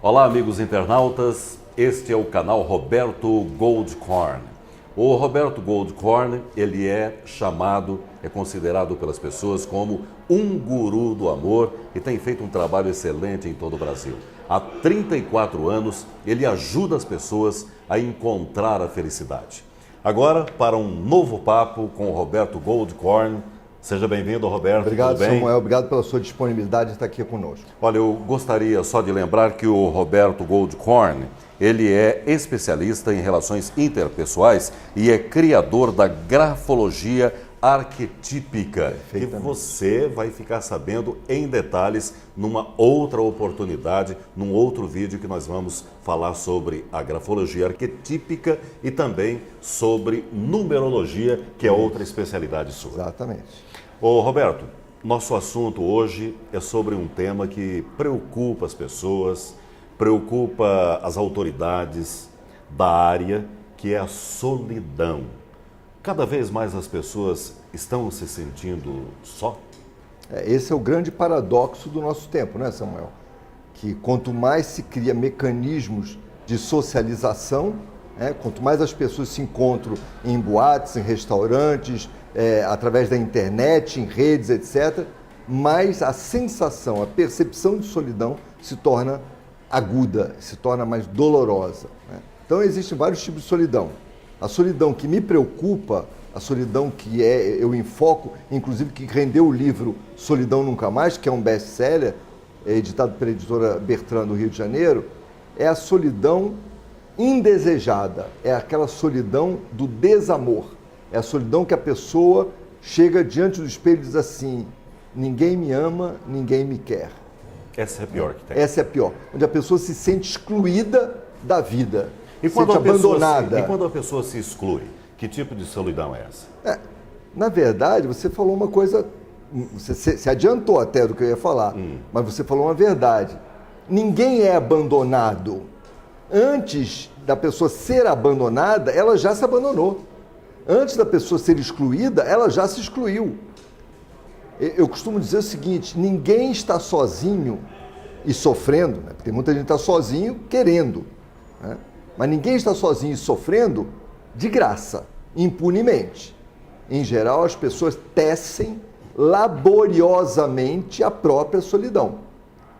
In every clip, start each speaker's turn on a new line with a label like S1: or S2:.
S1: Olá, amigos internautas, este é o canal Roberto Goldkorn. O Roberto Goldkorn, ele é considerado pelas pessoas como um guru do amor e tem feito um trabalho excelente em todo o Brasil. Há 34 anos, ele ajuda as pessoas a encontrar a felicidade. Agora, para um novo papo com o Roberto Goldkorn. Seja bem-vindo, Roberto.
S2: Obrigado,
S1: tudo bem?
S2: Samuel. Obrigado pela sua disponibilidade de estar aqui conosco.
S1: Olha, eu gostaria só de lembrar que o Roberto Goldkorn, ele é especialista em relações interpessoais e é criador da grafologia arquetípica, que você vai ficar sabendo em detalhes numa outra oportunidade, num outro vídeo que nós vamos falar sobre a grafologia arquetípica e também sobre numerologia, que é outra especialidade sua.
S2: Exatamente.
S1: Ô Roberto, nosso assunto hoje é sobre um tema que preocupa as pessoas, preocupa as autoridades da área, que é a solidão. Cada vez mais as pessoas estão se sentindo só?
S2: Esse é o grande paradoxo do nosso tempo, né, Samuel? Que quanto mais se cria mecanismos de socialização, quanto mais as pessoas se encontram em boates, em restaurantes, através da internet, em redes, etc., mais a sensação, a percepção de solidão se torna aguda, se torna mais dolorosa, né? Então existem vários tipos de solidão. A solidão que me preocupa, a solidão que eu enfoco, inclusive que rendeu o livro Solidão Nunca Mais, que é um best-seller, editado pela editora Bertrand do Rio de Janeiro, é a solidão indesejada, é aquela solidão do desamor, é a solidão que a pessoa chega diante do espelho e diz assim: ninguém me ama, ninguém me quer.
S1: Essa é a pior que tem.
S2: Essa é a pior, onde a pessoa se sente excluída da vida.
S1: E quando,
S2: abandonada.
S1: E quando a pessoa se exclui, que tipo de solidão é essa?
S2: Na verdade, você falou uma coisa, você se adiantou até do que eu ia falar, mas você falou uma verdade. Ninguém é abandonado. Antes da pessoa ser abandonada, ela já se abandonou. Antes da pessoa ser excluída, ela já se excluiu. Eu costumo dizer o seguinte: ninguém está sozinho e sofrendo, né? Porque muita gente está sozinho querendo, né? Mas ninguém está sozinho e sofrendo de graça, impunemente. Em geral, as pessoas tecem laboriosamente a própria solidão.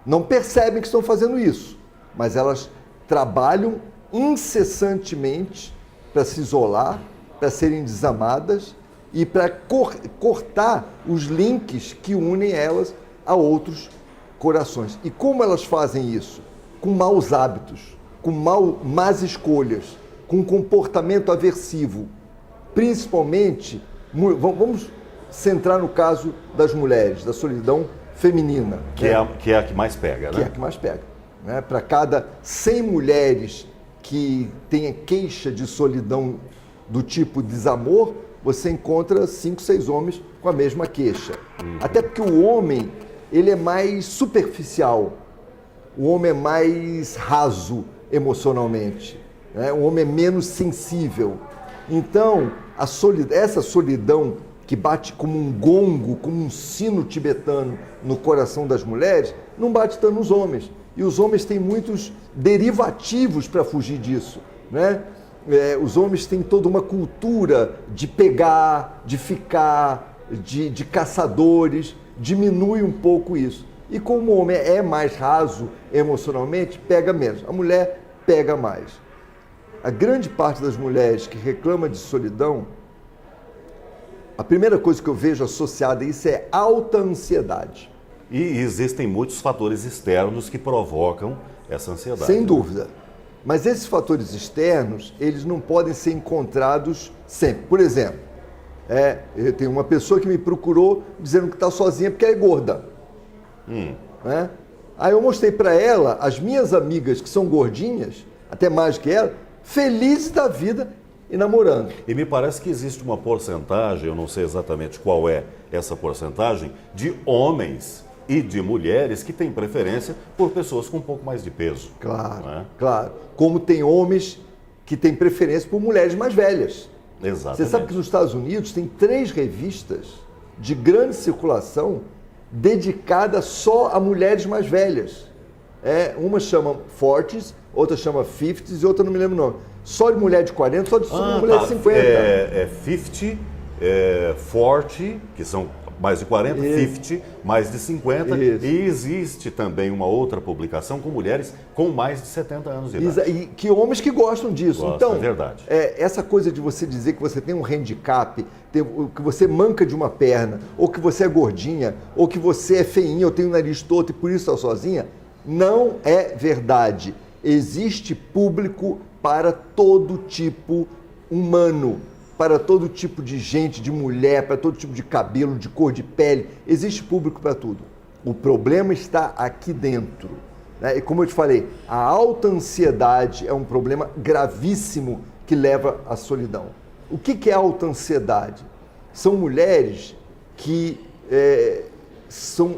S2: Não percebem que estão fazendo isso, mas elas trabalham incessantemente para se isolar, para serem desamadas e para cortar os links que unem elas a outros corações. E como elas fazem isso? Com maus hábitos, com más escolhas, com comportamento aversivo. Principalmente, vamos centrar no caso das mulheres, da solidão feminina.
S1: Que é a que mais pega, né?
S2: Que é a que mais pega. Né? Para cada 100 mulheres que tenha queixa de solidão do tipo desamor, você encontra 5, 6 homens com a mesma queixa. Até porque o homem, ele é mais superficial, o homem é mais raso emocionalmente, né? O homem é menos sensível. Então, essa solidão que bate como um gongo, como um sino tibetano no coração das mulheres, não bate tanto nos homens. E os homens têm muitos derivativos para fugir disso, né? Os homens têm toda uma cultura de pegar, de ficar, de caçadores, diminui um pouco isso. E como o homem é mais raso emocionalmente, pega menos. A mulher pega mais. A grande parte das mulheres que reclama de solidão, a primeira coisa que eu vejo associada a isso é alta ansiedade.
S1: E existem muitos fatores externos que provocam essa ansiedade.
S2: Sem dúvida. Mas esses fatores externos, eles não podem ser encontrados sempre. Por exemplo, eu tenho uma pessoa que me procurou dizendo que está sozinha porque é gorda. Né? Aí eu mostrei para ela as minhas amigas que são gordinhas, até mais que ela, felizes da vida e namorando.
S1: E me parece que existe uma porcentagem, eu não sei exatamente qual é essa porcentagem, de homens e de mulheres que têm preferência por pessoas com um pouco mais de peso.
S2: Claro,
S1: não é?
S2: Claro. Como tem homens que têm preferência por mulheres mais velhas.
S1: Exatamente.
S2: Você sabe que nos Estados Unidos tem 3 revistas de grande circulação dedicada só a mulheres mais velhas. Uma chama 40s, outra chama 50s e outra não me lembro o nome. Só de mulher de 40, só de mulher de 50.
S1: 50, 40, que são mais de 40, 50, mais de 50.
S2: Isso.
S1: E existe também uma outra publicação com mulheres com mais de 70 anos de idade.
S2: E que homens que gostam disso. Então,
S1: é verdade.
S2: Essa coisa de você dizer que você tem um handicap, que você manca de uma perna, ou que você é gordinha, ou que você é feinha, ou tem o nariz torto e por isso está sozinha, não é verdade. Existe público para todo tipo humano, para todo tipo de gente, de mulher, para todo tipo de cabelo, de cor de pele. Existe público para tudo. O problema está aqui dentro. E como eu te falei, a alta ansiedade é um problema gravíssimo que leva à solidão. O que é alta ansiedade? São mulheres que são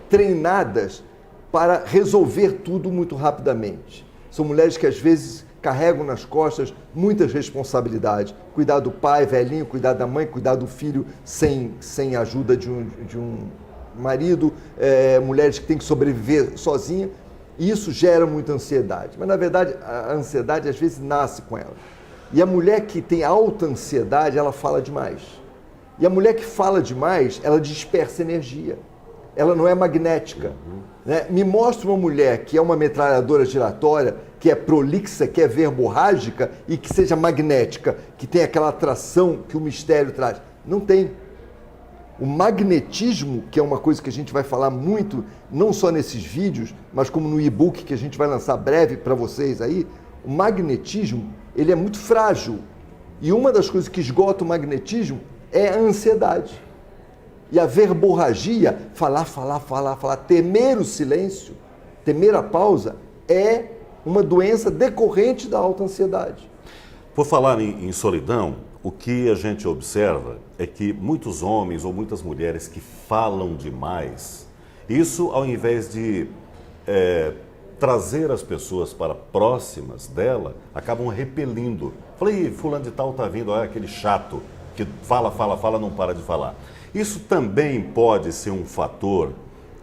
S2: treinadas para resolver tudo muito rapidamente. São mulheres que às vezes carregam nas costas muitas responsabilidades. Cuidar do pai velhinho, cuidar da mãe, cuidar do filho sem a ajuda de um marido, mulheres que têm que sobreviver sozinha. E isso gera muita ansiedade. Mas, na verdade, a ansiedade às vezes nasce com ela. E a mulher que tem alta ansiedade, ela fala demais. E a mulher que fala demais, ela dispersa energia. Ela não é magnética. Me mostra uma mulher que é uma metralhadora giratória, que é prolixa, que é verborrágica e que seja magnética, que tem aquela atração que o mistério traz. Não tem. O magnetismo, que é uma coisa que a gente vai falar muito, não só nesses vídeos, mas como no e-book que a gente vai lançar breve para vocês aí, o magnetismo, ele é muito frágil. E uma das coisas que esgota o magnetismo é a ansiedade. E a verborragia, falar, temer o silêncio, temer a pausa, é uma doença decorrente da alta ansiedade.
S1: Por falar em solidão, o que a gente observa é que muitos homens ou muitas mulheres que falam demais, isso ao invés de trazer as pessoas para próximas dela, acabam repelindo. Falei, fulano de tal tá vindo, aquele chato que fala, não para de falar. Isso também pode ser um fator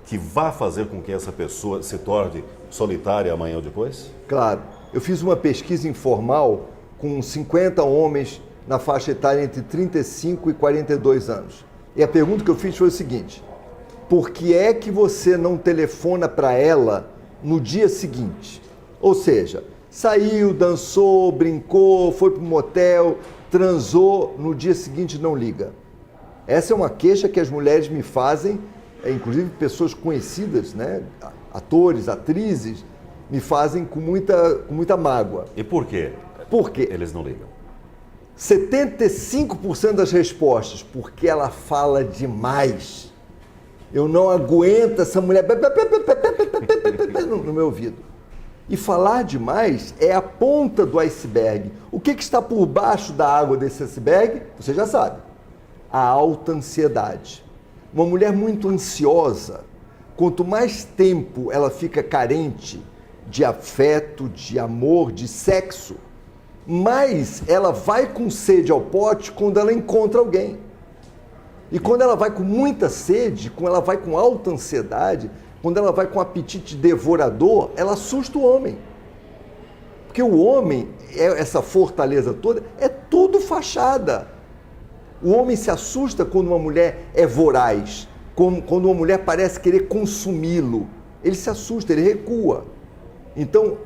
S1: que vá fazer com que essa pessoa se torne solitária amanhã ou depois?
S2: Claro. Eu fiz uma pesquisa informal com 50 homens na faixa etária entre 35 e 42 anos. E a pergunta que eu fiz foi o seguinte: por que é que você não telefona para ela no dia seguinte? Ou seja, saiu, dançou, brincou, foi para o motel, transou, no dia seguinte não liga. Essa é uma queixa que as mulheres me fazem, inclusive pessoas conhecidas, atores, atrizes, me fazem com muita mágoa.
S1: E por quê?
S2: Por quê?
S1: Eles não ligam.
S2: 75% das respostas, porque ela fala demais. Eu não aguento essa mulher no meu ouvido. E falar demais é a ponta do iceberg. O que está por baixo da água desse iceberg? Você já sabe. A alta ansiedade. Uma mulher muito ansiosa, quanto mais tempo ela fica carente de afeto, de amor, de sexo, mais ela vai com sede ao pote quando ela encontra alguém. E quando ela vai com muita sede, quando ela vai com alta ansiedade, quando ela vai com apetite devorador, ela assusta o homem. Porque o homem, essa fortaleza toda, é tudo fachada. O homem se assusta quando uma mulher é voraz, quando uma mulher parece querer consumi-lo. Ele se assusta, ele recua. Então,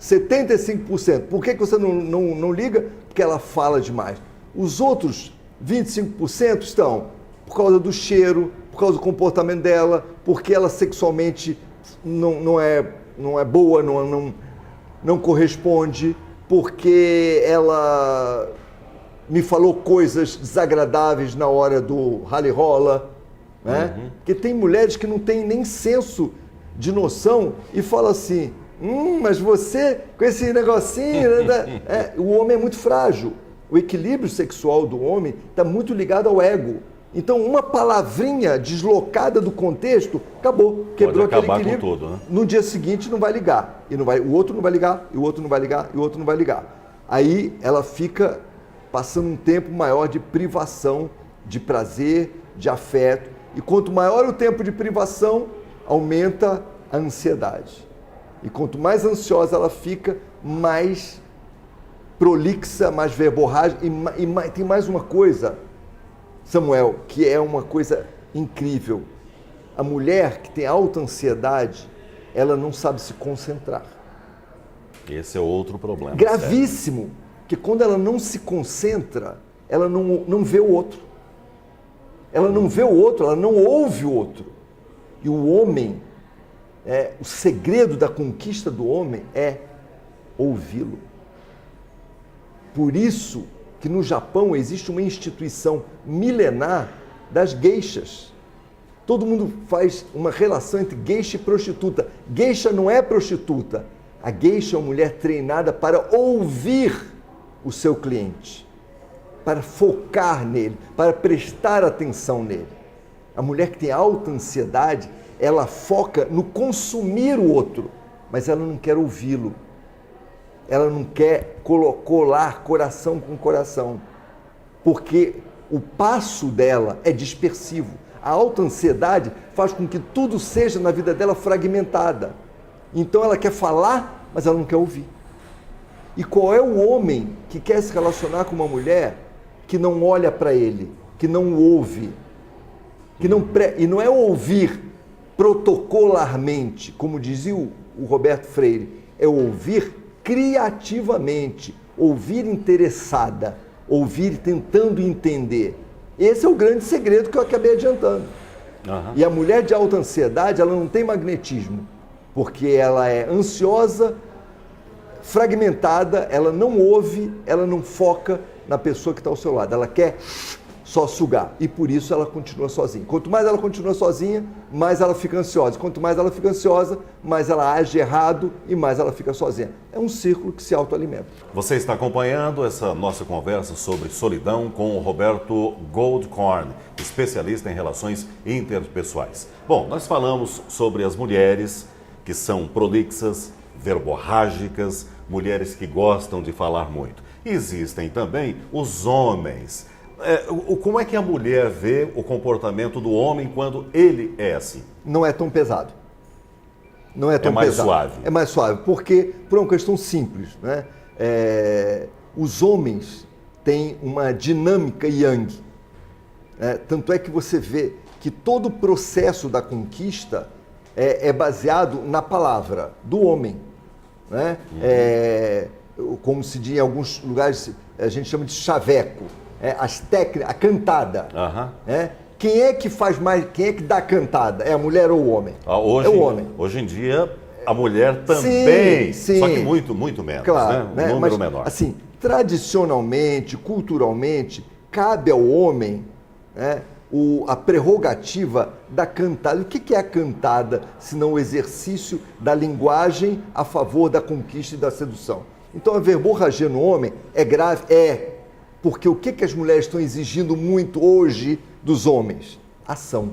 S2: 75%. Por que você não liga? Porque ela fala demais. Os outros 25% estão por causa do cheiro, por causa do comportamento dela, porque ela sexualmente não é boa, não corresponde, porque ela me falou coisas desagradáveis na hora do rally-rola, Porque tem mulheres que não têm nem senso de noção e falam assim, mas você, com esse negocinho... O homem é muito frágil. O equilíbrio sexual do homem está muito ligado ao ego. Então, uma palavrinha deslocada do contexto, acabou. Quebrou aquele equilíbrio.
S1: Com tudo, né? No
S2: dia seguinte não vai ligar. O outro não vai ligar, e o outro não vai ligar, e o outro não vai ligar. Aí ela fica passando um tempo maior de privação, de prazer, de afeto. E quanto maior o tempo de privação, aumenta a ansiedade. E quanto mais ansiosa ela fica, mais prolixa, mais verborrágica. E tem mais uma coisa, Samuel, que é uma coisa incrível. A mulher que tem alta ansiedade, ela não sabe se concentrar.
S1: Esse é outro problema.
S2: Gravíssimo, que quando ela não se concentra, ela não vê o outro. Ela não vê o outro, ela não ouve o outro. E o homem, o segredo da conquista do homem é ouvi-lo. Por isso que no Japão existe uma instituição milenar das geishas. Todo mundo faz uma relação entre geisha e prostituta. Geisha não é prostituta. A geisha é uma mulher treinada para ouvir o seu cliente, para focar nele, para prestar atenção nele. A mulher que tem alta ansiedade, ela foca no consumir o outro, mas ela não quer ouvi-lo. Ela não quer colar coração com coração, porque o passo dela é dispersivo. A alta ansiedade faz com que tudo seja na vida dela fragmentada. Então ela quer falar, mas ela não quer ouvir. E qual é o homem que quer se relacionar com uma mulher que não olha para ele, que não ouve, e não é ouvir protocolarmente, como dizia o Roberto Freire, é ouvir criativamente, ouvir interessada, ouvir tentando entender. Esse é o grande segredo que eu acabei adiantando.
S1: Uhum.
S2: E a mulher de alta ansiedade, ela não tem magnetismo, porque ela é ansiosa, fragmentada, ela não ouve, ela não foca na pessoa que está ao seu lado, ela quer só sugar, e por isso ela continua sozinha. Quanto mais ela continua sozinha, mais ela fica ansiosa. Quanto mais ela fica ansiosa, mais ela age errado e mais ela fica sozinha. É um círculo que se autoalimenta.
S1: Você está acompanhando essa nossa conversa sobre solidão com o Roberto Goldkorn, especialista em relações interpessoais. Bom, nós falamos sobre as mulheres que são prolixas, verborrágicas, mulheres que gostam de falar muito. Existem também os homens. Como é que a mulher vê o comportamento do homem quando ele é assim?
S2: Não é tão pesado. Não é tão
S1: mais
S2: pesado.
S1: Suave.
S2: É mais suave, porque por uma questão simples, né? Os homens têm uma dinâmica yang. Tanto é que você vê que todo o processo da conquista é baseado na palavra do homem. Né? Como se diz em alguns lugares, a gente chama de chaveco. As técnicas, a cantada.
S1: Uhum.
S2: Quem é que faz mais, quem é que dá a cantada? É a mulher ou o homem?
S1: Hoje,
S2: é o homem.
S1: Hoje em dia, a mulher também,
S2: sim.
S1: Só que muito, muito menos,
S2: claro,
S1: né? Um número menor.
S2: Assim, tradicionalmente, culturalmente, cabe ao homem, né, a prerrogativa da cantada. O que é a cantada, senão o exercício da linguagem a favor da conquista e da sedução? Então, a verborragia no homem é grave? Porque o que as mulheres estão exigindo muito hoje dos homens? Ação.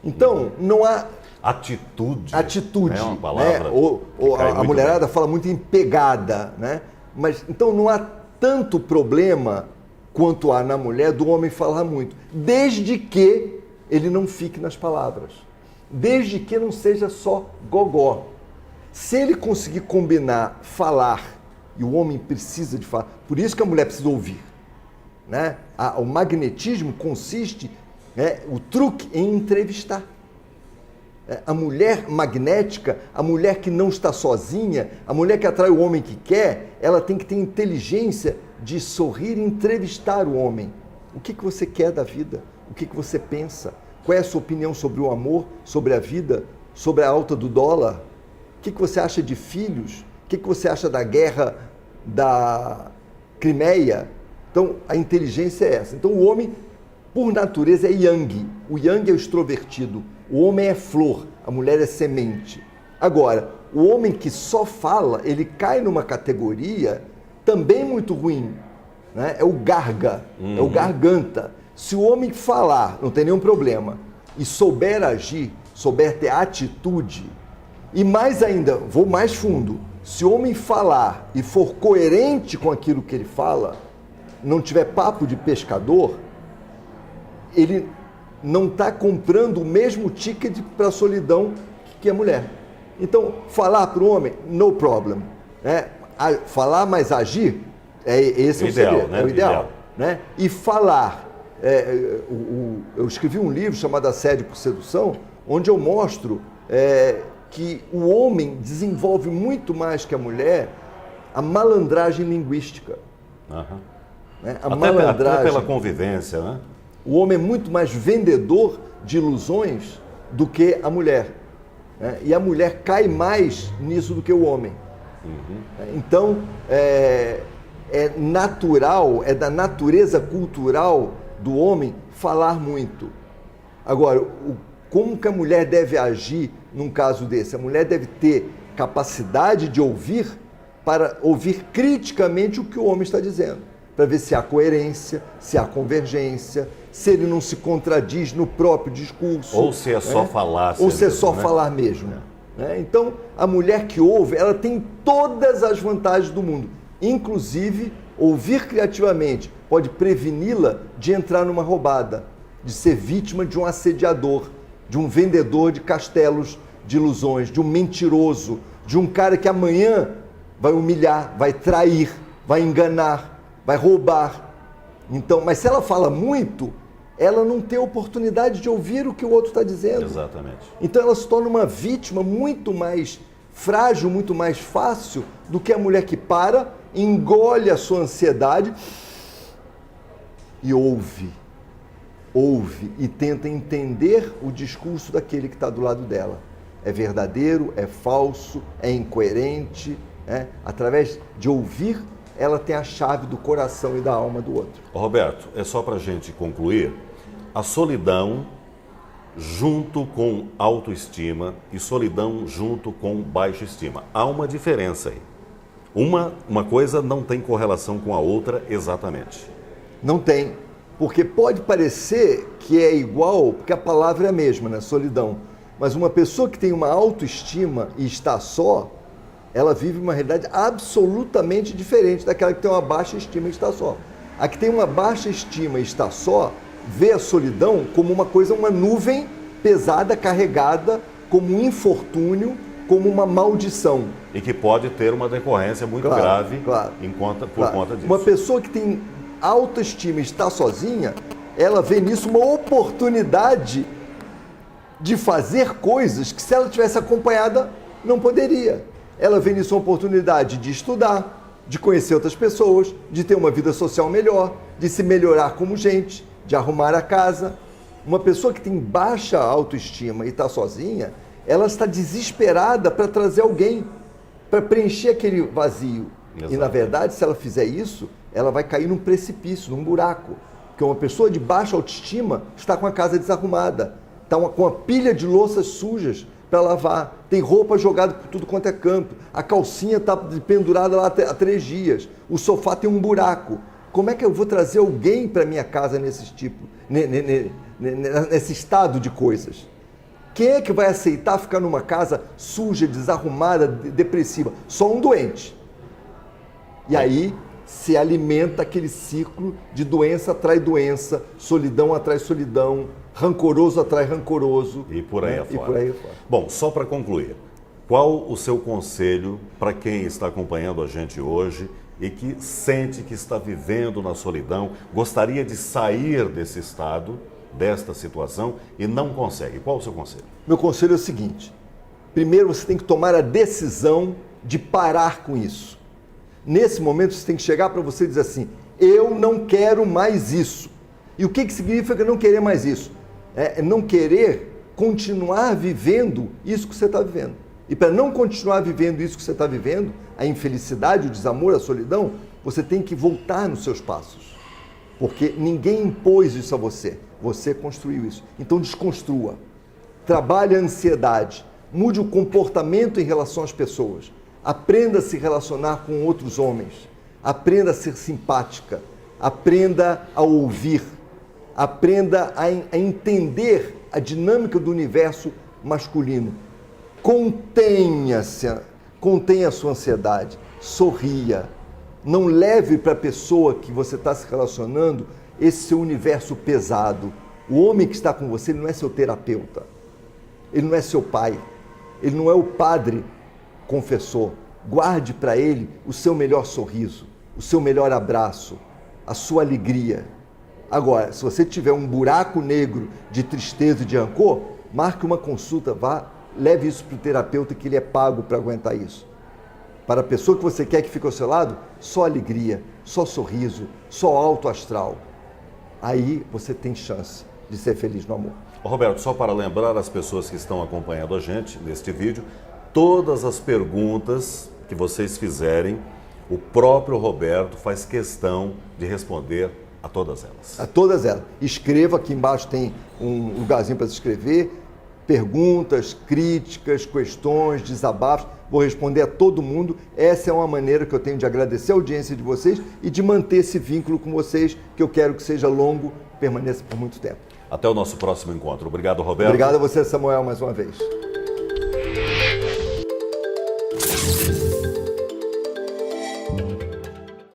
S2: Então, não há...
S1: Atitude.
S2: Atitude.
S1: É uma palavra.
S2: A mulherada fala muito em pegada, né? Mas, então, não há tanto problema quanto há na mulher do homem falar muito, desde que ele não fique nas palavras. Desde que não seja só gogó. Se ele conseguir combinar falar, e o homem precisa de falar, por isso que a mulher precisa ouvir. Né? O magnetismo consiste, o truque em entrevistar. A mulher magnética, a mulher que não está sozinha, a mulher que atrai o homem que quer, ela tem que ter inteligência de sorrir e entrevistar o homem. O que você quer da vida? O que você pensa? Qual é a sua opinião sobre o amor, sobre a vida, sobre a alta do dólar? O que você acha de filhos? O que você acha da guerra da Crimeia? Então, a inteligência é essa. Então, o homem, por natureza, é yang. O yang é o extrovertido. O homem é flor, a mulher é semente. Agora, o homem que só fala, ele cai numa categoria também muito ruim. Né? É o garga, é o garganta. Se o homem falar, não tem nenhum problema, e souber agir, souber ter atitude, e mais ainda, vou mais fundo, se o homem falar e for coerente com aquilo que ele fala, não tiver papo de pescador, ele não está comprando o mesmo ticket para a solidão que a mulher. Então, falar para o homem, no problem. Né? Falar, mas agir, esse é o
S1: ideal,
S2: segredo,
S1: né?
S2: é o ideal. Né? E falar. Eu escrevi um livro chamado Assédio por Sedução, onde eu mostro que o homem desenvolve muito mais que a mulher a malandragem linguística.
S1: Uhum.
S2: Né?
S1: Até pela convivência, né?
S2: O homem é muito mais vendedor de ilusões do que a mulher. Né? E a mulher cai mais nisso do que o homem. Uhum. Então, é natural, é da natureza cultural do homem falar muito. Agora, como que a mulher deve agir num caso desse? A mulher deve ter capacidade de ouvir para ouvir criticamente o que o homem está dizendo, para ver se há coerência, se há convergência, se ele não se contradiz no próprio discurso.
S1: Ou se é só falar.
S2: Ou se é só falar mesmo. Né? Então, a mulher que ouve, ela tem todas as vantagens do mundo. Inclusive, ouvir criativamente pode preveni-la de entrar numa roubada, de ser vítima de um assediador, de um vendedor de castelos de ilusões, de um mentiroso, de um cara que amanhã vai humilhar, vai trair, vai enganar, vai roubar. Então, mas se ela fala muito, ela não tem oportunidade de ouvir o que o outro está dizendo.
S1: Exatamente.
S2: Então ela se torna uma vítima muito mais frágil, muito mais fácil do que a mulher que para, engole a sua ansiedade e ouve e tenta entender o discurso daquele que está do lado dela. É verdadeiro, é falso, é incoerente. Através de ouvir, ela tem a chave do coração e da alma do outro.
S1: Roberto, é só para a gente concluir. A solidão junto com autoestima e solidão junto com baixa estima. Há uma diferença aí. Uma coisa não tem correlação com a outra exatamente.
S2: Não tem, porque pode parecer que é igual, porque a palavra é a mesma, né? Solidão. Mas uma pessoa que tem uma autoestima e está só, ela vive uma realidade absolutamente diferente daquela que tem uma baixa estima e está só. A que tem uma baixa estima e está só, vê a solidão como uma coisa, uma nuvem pesada, carregada, como um infortúnio, como uma maldição.
S1: E que pode ter uma decorrência muito grave por conta disso.
S2: Uma pessoa que tem autoestima e está sozinha, ela vê nisso uma oportunidade de fazer coisas que, se ela tivesse acompanhada, não poderia. Ela vê nisso uma oportunidade de estudar, de conhecer outras pessoas, de ter uma vida social melhor, de se melhorar como gente, de arrumar a casa. Uma pessoa que tem baixa autoestima e está sozinha, ela está desesperada para trazer alguém, para preencher aquele vazio. Exato. E, na verdade, se ela fizer isso, ela vai cair num precipício, num buraco. Porque uma pessoa de baixa autoestima está com a casa desarrumada, está com uma pilha de louças sujas para lavar, tem roupa jogada por tudo quanto é canto, a calcinha está pendurada lá há 3 dias, o sofá tem um buraco. Como é que eu vou trazer alguém para minha casa nesse estado de coisas? Quem é que vai aceitar ficar numa casa suja, desarrumada, depressiva? Só um doente. E aí se alimenta aquele ciclo de doença atrai doença, solidão atrai solidão, rancoroso atrai rancoroso.
S1: E por aí afora.
S2: E por aí afora.
S1: Bom, só para concluir, qual o seu conselho para quem está acompanhando a gente hoje e que sente que está vivendo na solidão, gostaria de sair desse estado, desta situação e não consegue? Qual o seu conselho?
S2: Meu conselho é o seguinte: primeiro você tem que tomar a decisão de parar com isso. Nesse momento você tem que chegar para você e dizer assim: eu não quero mais isso. E o que significa não querer mais isso? É não querer continuar vivendo isso que você está vivendo. E para não continuar vivendo isso que você está vivendo, a infelicidade, o desamor, a solidão, você tem que voltar nos seus passos. Porque ninguém impôs isso a você. Você construiu isso. Então desconstrua. Trabalhe a ansiedade. Mude o comportamento em relação às pessoas. Aprenda a se relacionar com outros homens. Aprenda a ser simpática. Aprenda a ouvir. Aprenda a entender a dinâmica do universo masculino. Contenha a sua ansiedade. Sorria. Não leve para a pessoa que você está se relacionando esse seu universo pesado. O homem que está com você, ele não é seu terapeuta. Ele não é seu pai. ele não é o padre confessor. Guarde para ele o seu melhor sorriso, o seu melhor abraço, a sua alegria. Agora, se você tiver um buraco negro de tristeza e de rancor, marque uma consulta, vá, leve isso para o terapeuta, que ele é pago para aguentar isso. Para a pessoa que você quer que fique ao seu lado, só alegria, só sorriso, só alto astral. Aí você tem chance de ser feliz no amor.
S1: Roberto, só para lembrar as pessoas que estão acompanhando a gente neste vídeo, todas as perguntas que vocês fizerem, o próprio Roberto faz questão de responder a todas elas.
S2: A todas elas. Escreva, aqui embaixo tem um lugarzinho para se escrever, perguntas, críticas, questões, desabafos. Vou responder a todo mundo. Essa é uma maneira que eu tenho de agradecer a audiência de vocês e de manter esse vínculo com vocês, que eu quero que seja longo, permaneça por muito tempo.
S1: Até o nosso próximo encontro. Obrigado, Roberto.
S2: Obrigado a você, Samuel, mais uma vez.